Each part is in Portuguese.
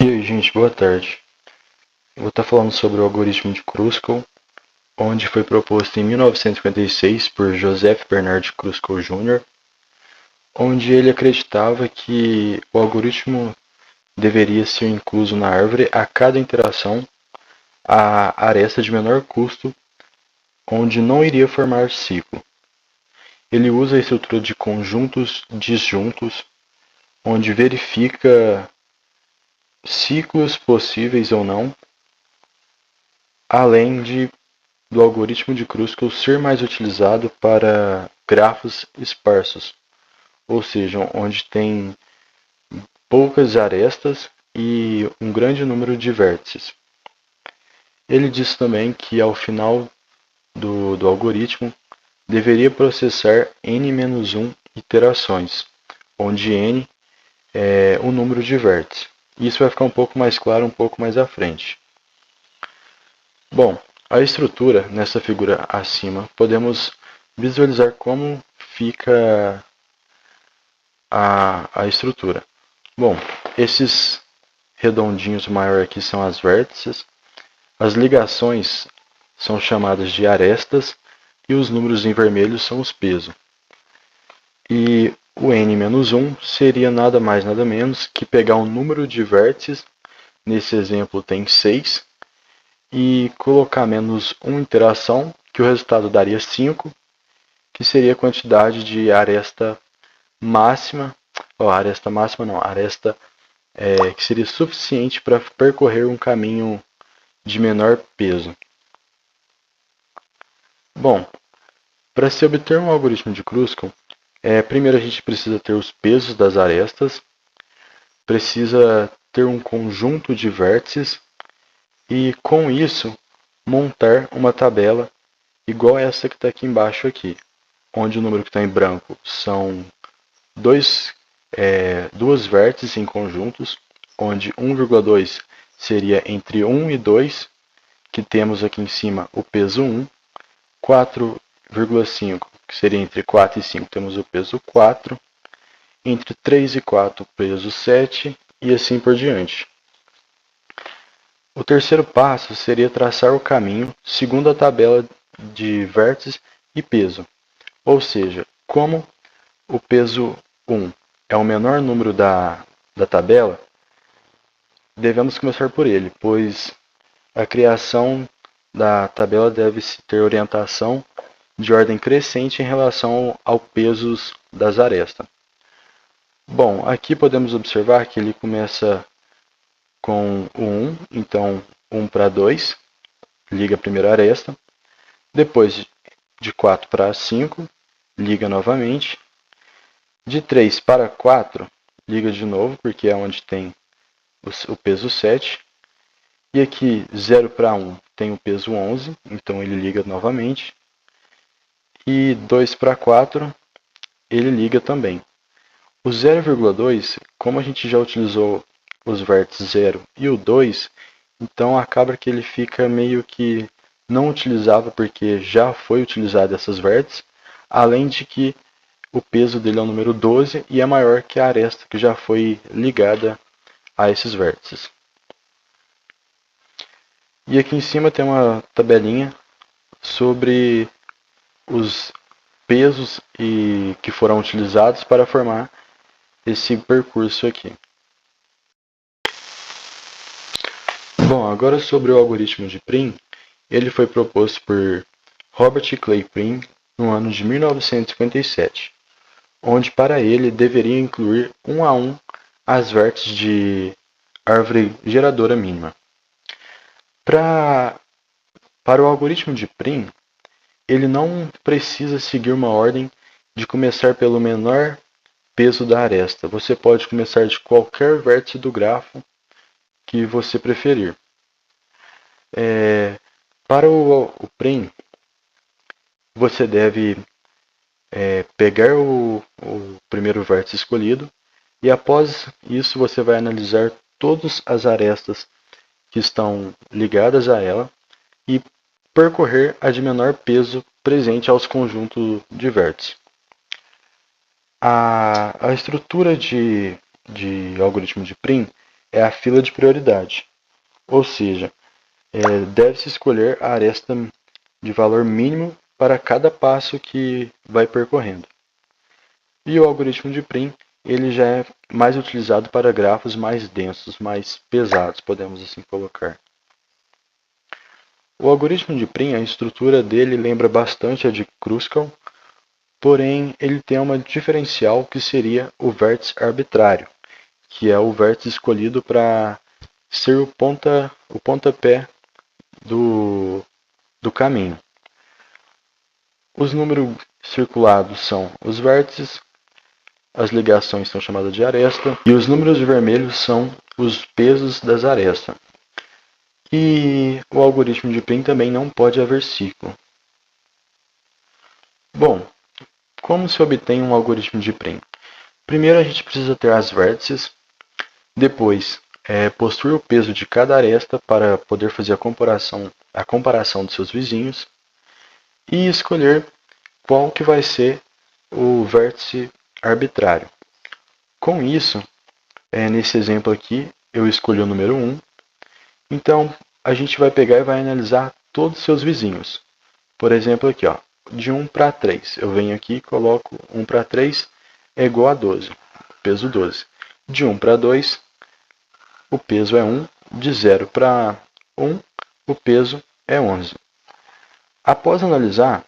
E aí, gente, boa tarde. Eu vou estar falando sobre o algoritmo de Kruskal, onde foi proposto em 1956 por Joseph Bernard Kruskal Jr., onde ele acreditava que o algoritmo deveria ser incluso na árvore a cada interação a aresta de menor custo, onde não iria formar ciclo. Ele usa a estrutura de conjuntos disjuntos, onde verifica ciclos possíveis ou não, além do algoritmo de Kruskal ser mais utilizado para grafos esparsos, ou seja, onde tem poucas arestas e um grande número de vértices. Ele diz também que ao final do algoritmo deveria processar n-1 iterações, onde n é o número de vértices. Isso vai ficar um pouco mais claro um pouco mais à frente. Bom, a estrutura, nessa figura acima, podemos visualizar como fica a estrutura. Bom, esses redondinhos maiores aqui são as vértices, as ligações são chamadas de arestas e os números em vermelho são os pesos. E o n-1 seria nada mais nada menos que pegar um número de vértices, nesse exemplo tem 6, e colocar menos 1 interação, que o resultado daria 5, que seria a quantidade de aresta máxima, aresta que seria suficiente para percorrer um caminho de menor peso. Bom, para se obter um algoritmo de Kruskal, primeiro a gente precisa ter os pesos das arestas, precisa ter um conjunto de vértices e, com isso, montar uma tabela igual essa que está aqui embaixo aqui, onde o número que está em branco são duas vértices em conjuntos, onde 1,2 seria entre 1 e 2, que temos aqui em cima o peso 1, 4,5, que seria entre 4 e 5, temos o peso 4, entre 3 e 4 o peso 7, e assim por diante. O terceiro passo seria traçar o caminho segundo a tabela de vértices e peso, ou seja, como o peso 1 é o menor número da tabela, devemos começar por ele, pois a criação da tabela deve ter orientação de ordem crescente em relação ao peso das arestas. Bom, aqui podemos observar que ele começa com o 1, então 1 para 2, liga a primeira aresta. Depois de 4 para 5, liga novamente. De 3 para 4, liga de novo, porque é onde tem o peso 7. E aqui 0 para 1 tem o peso 11, então ele liga novamente. E 2 para 4, ele liga também. O 0,2, como a gente já utilizou os vértices 0 e o 2, então acaba que ele fica meio que não utilizável porque já foi utilizado essas vértices, além de que o peso dele é o número 12 e é maior que a aresta que já foi ligada a esses vértices. E aqui em cima tem uma tabelinha sobre os pesos que foram utilizados para formar esse percurso aqui. Bom, agora sobre o algoritmo de Prim, ele foi proposto por Robert Clay Prim no ano de 1957, onde para ele deveria incluir um a um as vértices de árvore geradora mínima. Para o algoritmo de Prim, ele não precisa seguir uma ordem de começar pelo menor peso da aresta. Você pode começar de qualquer vértice do grafo que você preferir. Para o Prim, você deve pegar o primeiro vértice escolhido e após isso você vai analisar todas as arestas que estão ligadas a ela e percorrer a de menor peso presente aos conjuntos de vértices. A estrutura de algoritmo de Prim é a fila de prioridade, ou seja, deve-se escolher a aresta de valor mínimo para cada passo que vai percorrendo. E o algoritmo de Prim, ele já é mais utilizado para grafos mais densos, mais pesados, podemos assim colocar. O algoritmo de Prim, a estrutura dele lembra bastante a de Kruskal, porém ele tem uma diferencial que seria o vértice arbitrário, que é o vértice escolhido para ser o pontapé do caminho. Os números circulados são os vértices, as ligações são chamadas de aresta, e os números vermelhos são os pesos das arestas. E o algoritmo de Prim também não pode haver ciclo. Bom, como se obtém um algoritmo de Prim? Primeiro a gente precisa ter as vértices, depois possuir o peso de cada aresta para poder fazer a comparação dos seus vizinhos e escolher qual que vai ser o vértice arbitrário. Com isso, nesse exemplo aqui, eu escolhi o número 1. Então, a gente vai pegar e vai analisar todos os seus vizinhos. Por exemplo, aqui, ó, de 1 para 3. Eu venho aqui e coloco 1 para 3 é igual a 12, peso 12. De 1 para 2, o peso é 1. De 0 para 1, o peso é 11. Após analisar,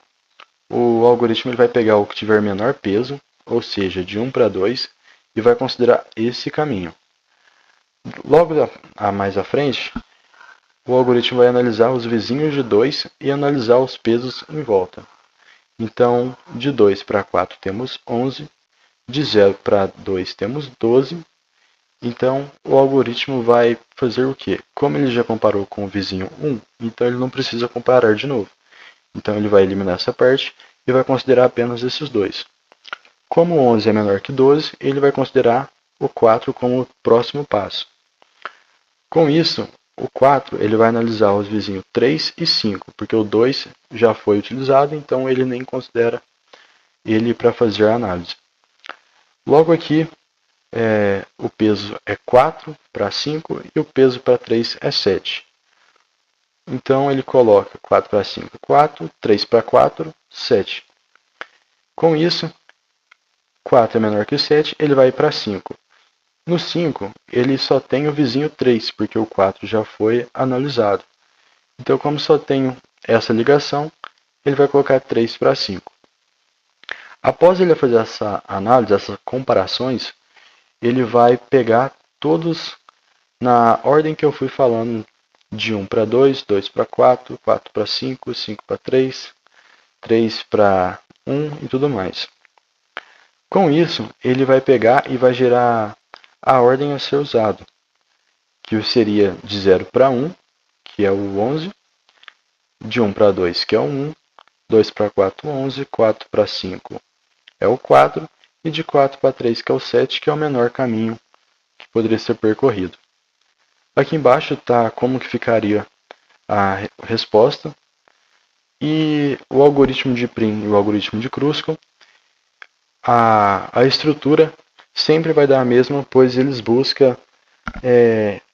o algoritmo ele vai pegar o que tiver menor peso, ou seja, de 1 para 2, e vai considerar esse caminho. Logo mais à frente, o algoritmo vai analisar os vizinhos de 2 e analisar os pesos em volta. Então, de 2 para 4 temos 11, de 0 para 2 temos 12. Então, o algoritmo vai fazer o quê? Como ele já comparou com o vizinho 1, então ele não precisa comparar de novo. Então, ele vai eliminar essa parte e vai considerar apenas esses dois. Como 11 é menor que 12, ele vai considerar o 4 como o próximo passo. Com isso, o 4 ele vai analisar os vizinhos 3 e 5, porque o 2 já foi utilizado, então ele nem considera ele para fazer a análise. Logo aqui, o peso é 4 para 5 e o peso para 3 é 7. Então ele coloca 4 para 5, 4, 3 para 4, 7. Com isso, 4 é menor que 7, ele vai para 5. No 5, ele só tem o vizinho 3, porque o 4 já foi analisado. Então, como só tenho essa ligação, ele vai colocar 3 para 5. Após ele fazer essa análise, essas comparações, ele vai pegar todos na ordem que eu fui falando, de 1 para 2, 2 para 4, 4 para 5, 5 para 3, 3 para 1 e tudo mais. Com isso, ele vai pegar e vai gerar a ordem a ser usada, que seria de 0 para 1, que é o 11, de 1 para 2, que é o 1, 2 para 4, 11, 4 para 5 é o 4, e de 4 para 3, que é o 7, que é o menor caminho que poderia ser percorrido. Aqui embaixo está como que ficaria a resposta, e o algoritmo de Prim e o algoritmo de Kruskal, a estrutura sempre vai dar a mesma, pois eles buscam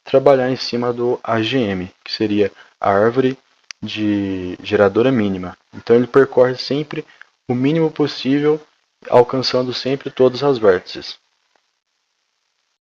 trabalhar em cima do AGM, que seria a árvore de geradora mínima. Então ele percorre sempre o mínimo possível, alcançando sempre todas as vértices.